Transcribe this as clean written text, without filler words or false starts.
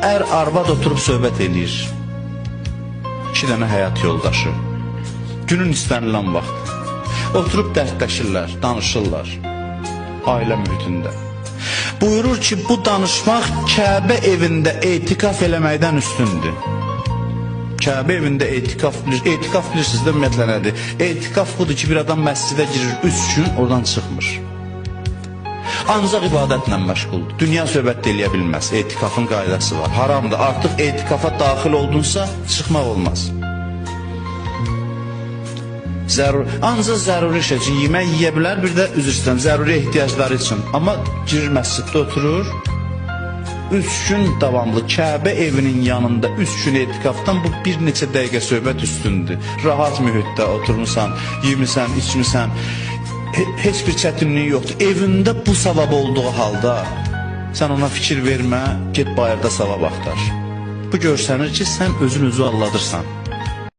Arvad oturub söhbət eləyir. 2 dənə həyat yoldaşı. Günün istənilən vaxt. Oturub dərdləşirlər, danışırlar. Ailə mühitində. Buyurur ki, bu danışmaq Kəbə evində etikaf eləməkdən üstündür. Kəbə evində etikaf bilirsiniz də ümumiyyətlə nədir? Etikaf budur ki, bir adam məscidə girir 3 gün, oradan çıxmır. Ancaq ibadətlə məşğuldur. Dünya söhbət eləyə bilməz. Etikafın qaydası var. Haramdır. Artıq etikafa daxil oldunsa, çıxmaq olmaz. Ancaq zəruri şey üçün yemək yiyə bilər, bir də üzr istəyirəm, zəruri ehtiyacları üçün. Amma girir məsciddə oturur, 3 gün davamlı Kəbə evinin yanında 3 gün etikafdan bu bir neçə dəqiqə söhbət üstündür. Rahat mühitdə oturmuşsan, yemisən, içmisən, heç bir çətinliyi yoxdur. Evində bu savab olduğu halda sən ona fikir vermə, get bayırda savab axtar. Bu görsənir ki, sən özün-özü aldadırsan.